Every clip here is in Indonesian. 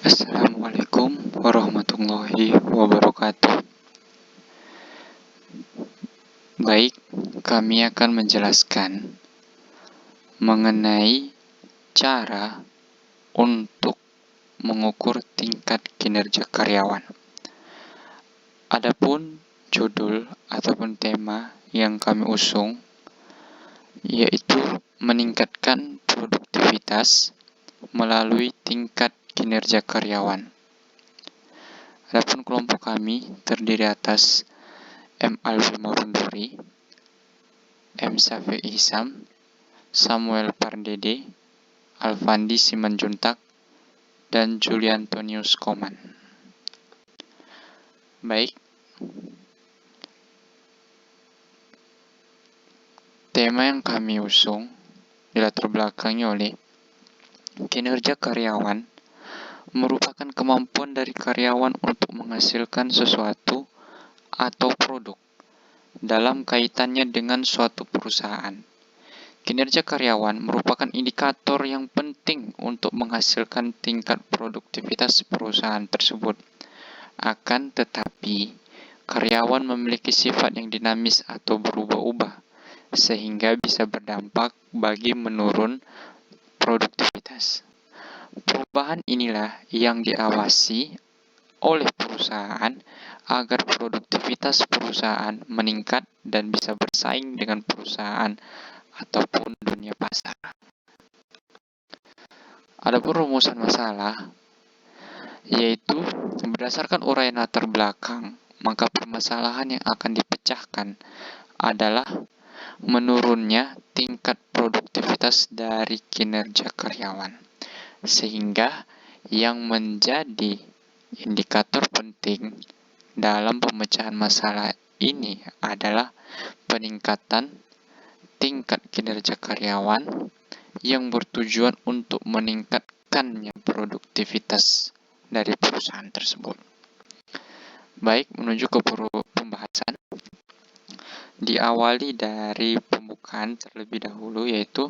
Assalamualaikum warahmatullahi wabarakatuh. Baik, kami akan menjelaskan mengenai cara untuk mengukur tingkat kinerja karyawan. Adapun judul ataupun tema yang kami usung yaitu meningkatkan produktivitas melalui tingkat kinerja karyawan. Adapun kelompok kami terdiri atas M. Alfi Marunduri, M. Syafi'i Hisam, Samuel Pardede, Alfandi Simanjuntak, dan Juliantonius Koman. Baik, tema yang kami usung dilatar belakangi oleh kinerja karyawan merupakan kemampuan dari karyawan untuk menghasilkan sesuatu atau produk dalam kaitannya dengan suatu perusahaan. Kinerja karyawan merupakan indikator yang penting untuk menghasilkan tingkat produktivitas perusahaan tersebut. Akan tetapi, karyawan memiliki sifat yang dinamis atau berubah-ubah, sehingga bisa berdampak bagi menurun produktivitas. Perubahan inilah yang diawasi oleh perusahaan agar produktivitas perusahaan meningkat dan bisa bersaing dengan perusahaan ataupun dunia pasar. Adapun rumusan masalah yaitu berdasarkan uraian latar belakang, maka permasalahan yang akan dipecahkan adalah menurunnya tingkat produktivitas dari kinerja karyawan. Sehingga yang menjadi indikator penting dalam pemecahan masalah ini adalah peningkatan tingkat kinerja karyawan yang bertujuan untuk meningkatkannya produktivitas dari perusahaan tersebut. Baik, menuju ke pembahasan. Diawali dari pembukaan terlebih dahulu, yaitu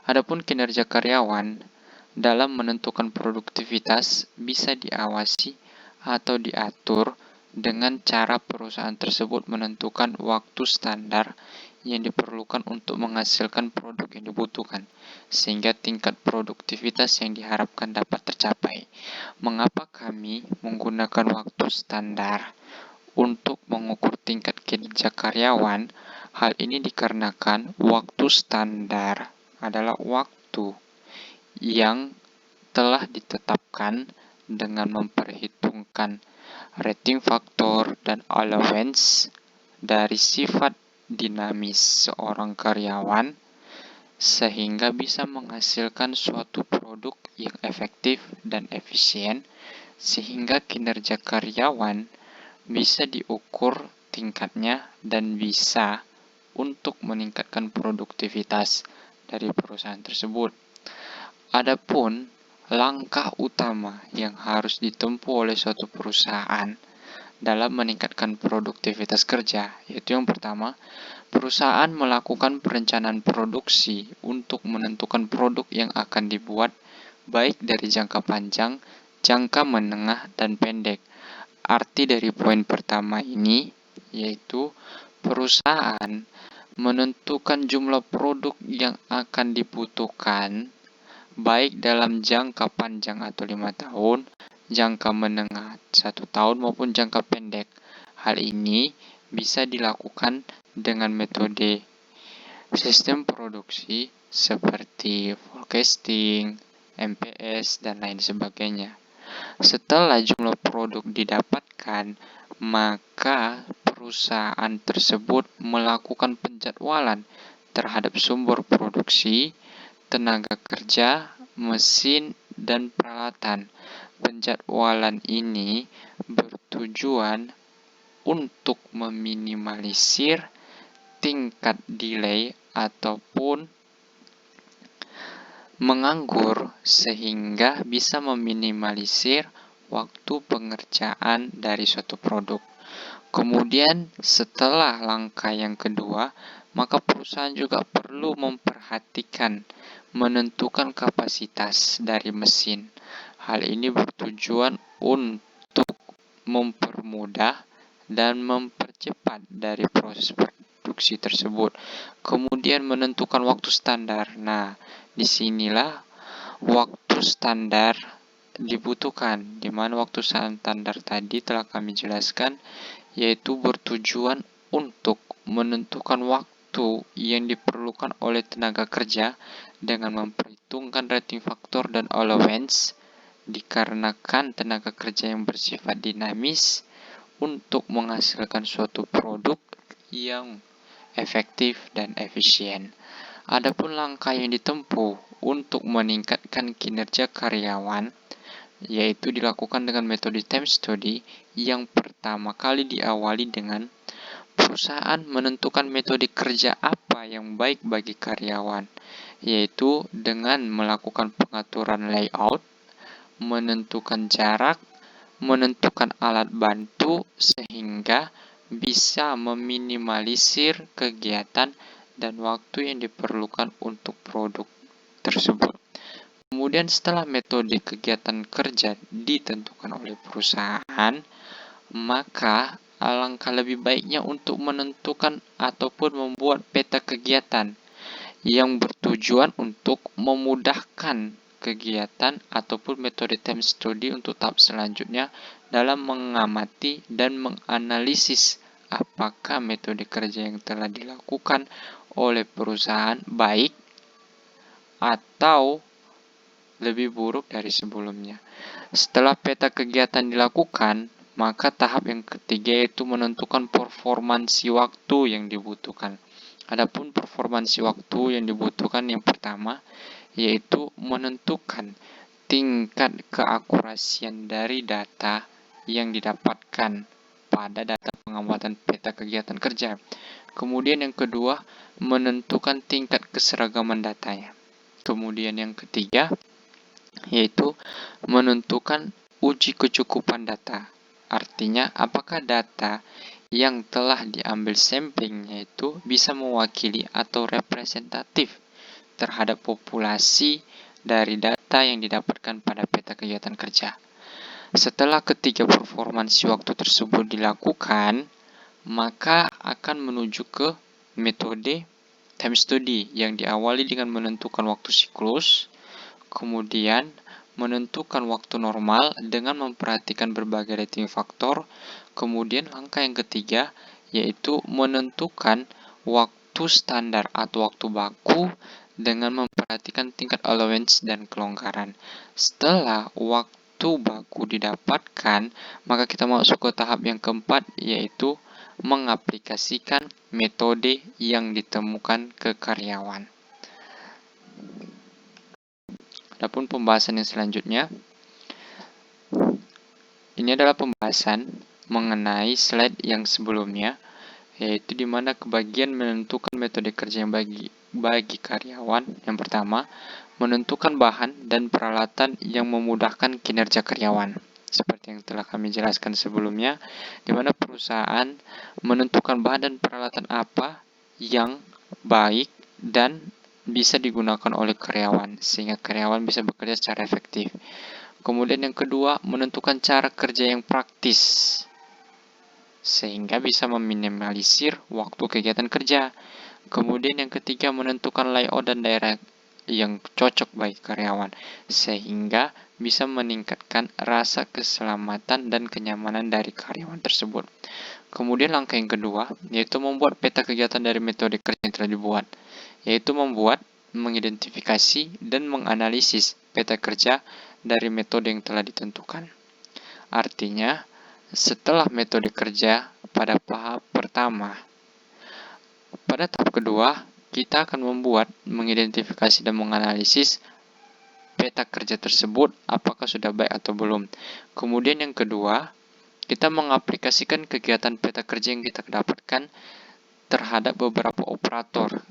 adapun kinerja karyawan dalam menentukan produktivitas bisa diawasi atau diatur dengan cara perusahaan tersebut menentukan waktu standar yang diperlukan untuk menghasilkan produk yang dibutuhkan, sehingga tingkat produktivitas yang diharapkan dapat tercapai. Mengapa kami menggunakan waktu standar untuk mengukur tingkat kinerja karyawan? Hal ini dikarenakan waktu standar adalah waktu yang telah ditetapkan dengan memperhitungkan rating faktor dan allowance dari sifat dinamis seorang karyawan sehingga bisa menghasilkan suatu produk yang efektif dan efisien, sehingga kinerja karyawan bisa diukur tingkatnya dan bisa untuk meningkatkan produktivitas dari perusahaan tersebut. Adapun langkah utama yang harus ditempuh oleh suatu perusahaan dalam meningkatkan produktivitas kerja, yaitu yang pertama, perusahaan melakukan perencanaan produksi untuk menentukan produk yang akan dibuat baik dari jangka panjang, jangka menengah, dan pendek. Arti dari poin pertama ini yaitu perusahaan menentukan jumlah produk yang akan dibutuhkan baik dalam jangka panjang atau 5 tahun, jangka menengah 1 tahun maupun jangka pendek. Hal ini bisa dilakukan dengan metode sistem produksi seperti forecasting, MPS, dan lain sebagainya. Setelah jumlah produk didapatkan, maka perusahaan tersebut melakukan penjadwalan terhadap sumber produksi, tenaga kerja, mesin, dan peralatan. Penjadwalan ini bertujuan untuk meminimalisir tingkat delay ataupun menganggur sehingga bisa meminimalisir waktu pengerjaan dari suatu produk. Kemudian setelah langkah yang kedua, maka perusahaan juga perlu memperhatikan menentukan kapasitas dari mesin. Hal ini bertujuan untuk mempermudah dan mempercepat dari proses produksi tersebut. Kemudian menentukan waktu standar. Nah, disinilah waktu standar dibutuhkan, di mana waktu standar tadi telah kami jelaskan, yaitu bertujuan untuk menentukan waktu yang diperlukan oleh tenaga kerja dengan memperhitungkan rating faktor dan allowance, dikarenakan tenaga kerja yang bersifat dinamis untuk menghasilkan suatu produk yang efektif dan efisien. Adapun langkah yang ditempuh untuk meningkatkan kinerja karyawan, yaitu dilakukan dengan metode time study. Yang pertama kali diawali dengan perusahaan menentukan metode kerja apa yang baik bagi karyawan, yaitu dengan melakukan pengaturan layout, menentukan jarak, menentukan alat bantu sehingga bisa meminimalisir kegiatan dan waktu yang diperlukan untuk produk tersebut. Kemudian setelah metode kegiatan kerja ditentukan oleh perusahaan, maka alangkah lebih baiknya untuk menentukan ataupun membuat peta kegiatan yang bertujuan untuk memudahkan kegiatan ataupun metode time study untuk tahap selanjutnya dalam mengamati dan menganalisis apakah metode kerja yang telah dilakukan oleh perusahaan baik atau lebih buruk dari sebelumnya. Setelah peta kegiatan dilakukan, maka tahap yang ketiga yaitu menentukan performansi waktu yang dibutuhkan. Adapun performansi waktu yang dibutuhkan yang pertama yaitu menentukan tingkat keakurasian dari data yang didapatkan pada data pengamatan peta kegiatan kerja. Kemudian yang kedua, menentukan tingkat keseragaman datanya. Kemudian yang ketiga, yaitu menentukan uji kecukupan data. Artinya, apakah data yang telah diambil sampling itu bisa mewakili atau representatif terhadap populasi dari data yang didapatkan pada peta kegiatan kerja. Setelah ketiga performansi waktu tersebut dilakukan, maka akan menuju ke metode time study yang diawali dengan menentukan waktu siklus, kemudian menentukan waktu normal dengan memperhatikan berbagai rating faktor. Kemudian langkah yang ketiga yaitu menentukan waktu standar atau waktu baku dengan memperhatikan tingkat allowance dan kelonggaran. Setelah waktu baku didapatkan, maka kita masuk ke tahap yang keempat, yaitu mengaplikasikan metode yang ditemukan ke karyawan. Adapun pembahasan yang selanjutnya, ini adalah pembahasan mengenai slide yang sebelumnya, yaitu di mana kebagian menentukan metode kerja yang bagi karyawan. Yang pertama, menentukan bahan dan peralatan yang memudahkan kinerja karyawan. Seperti yang telah kami jelaskan sebelumnya, di mana perusahaan menentukan bahan dan peralatan apa yang baik dan bisa digunakan oleh karyawan, sehingga karyawan bisa bekerja secara efektif. Kemudian yang kedua, menentukan cara kerja yang praktis, sehingga bisa meminimalisir waktu kegiatan kerja. Kemudian yang ketiga, menentukan layout dan daerah yang cocok bagi karyawan, sehingga bisa meningkatkan rasa keselamatan dan kenyamanan dari karyawan tersebut. Kemudian langkah yang kedua, yaitu membuat peta kegiatan dari metode kerja yang telah dibuat, yaitu mengidentifikasi dan menganalisis peta kerja dari metode yang telah ditentukan. Artinya, setelah metode kerja pada tahap pertama, pada tahap kedua, kita akan mengidentifikasi dan menganalisis peta kerja tersebut apakah sudah baik atau belum. Kemudian yang kedua, kita mengaplikasikan kegiatan peta kerja yang kita dapatkan terhadap beberapa operator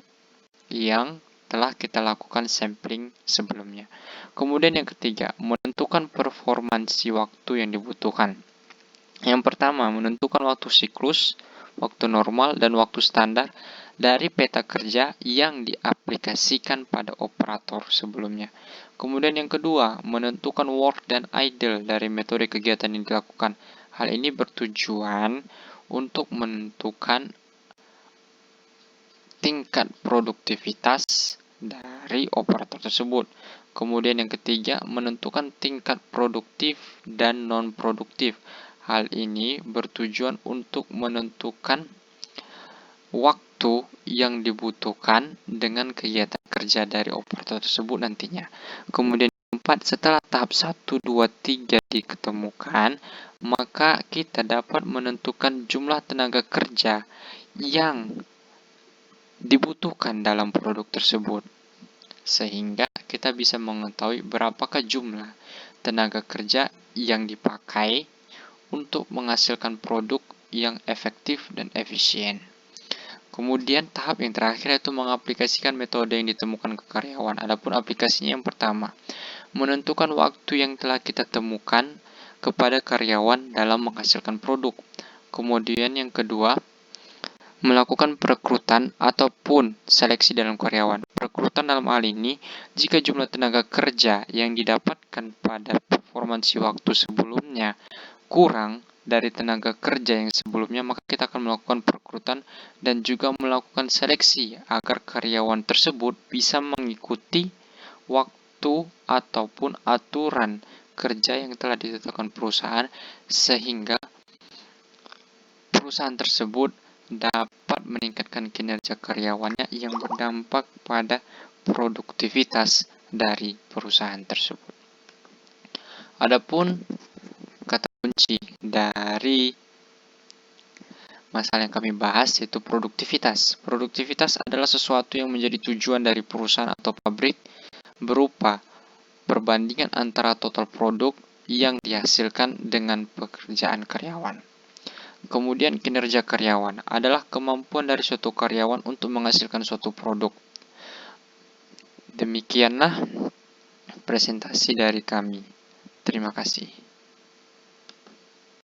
yang telah kita lakukan sampling sebelumnya. Kemudian yang ketiga, menentukan performansi waktu yang dibutuhkan. Yang pertama, menentukan waktu siklus, waktu normal, dan waktu standar dari peta kerja yang diaplikasikan pada operator sebelumnya. Kemudian yang kedua, menentukan work dan idle dari metode kegiatan yang dilakukan. Hal ini bertujuan untuk menentukan tingkat produktivitas dari operator tersebut. Kemudian yang ketiga, menentukan tingkat produktif dan non-produktif. Hal ini bertujuan untuk menentukan waktu yang dibutuhkan dengan kegiatan kerja dari operator tersebut nantinya. Kemudian keempat, setelah tahap 1, 2, 3 diketemukan, maka kita dapat menentukan jumlah tenaga kerja yang dibutuhkan dalam produk tersebut, sehingga kita bisa mengetahui berapakah jumlah tenaga kerja yang dipakai untuk menghasilkan produk yang efektif dan efisien. Kemudian tahap yang terakhir yaitu mengaplikasikan metode yang ditemukan ke karyawan. Adapun aplikasinya yang pertama, menentukan waktu yang telah kita temukan kepada karyawan dalam menghasilkan produk. Kemudian yang kedua, melakukan perekrutan ataupun seleksi dalam karyawan. Perekrutan dalam hal ini, jika jumlah tenaga kerja yang didapatkan pada performansi waktu sebelumnya kurang dari tenaga kerja yang sebelumnya, maka kita akan melakukan perekrutan dan juga melakukan seleksi agar karyawan tersebut bisa mengikuti waktu ataupun aturan kerja yang telah ditetapkan perusahaan, sehingga perusahaan tersebut dapat meningkatkan kinerja karyawannya yang berdampak pada produktivitas dari perusahaan tersebut. Adapun kata kunci dari masalah yang kami bahas yaitu produktivitas. Produktivitas adalah sesuatu yang menjadi tujuan dari perusahaan atau pabrik berupa perbandingan antara total produk yang dihasilkan dengan pekerjaan karyawan. Kemudian kinerja karyawan adalah kemampuan dari suatu karyawan untuk menghasilkan suatu produk. Demikianlah presentasi dari kami. Terima kasih.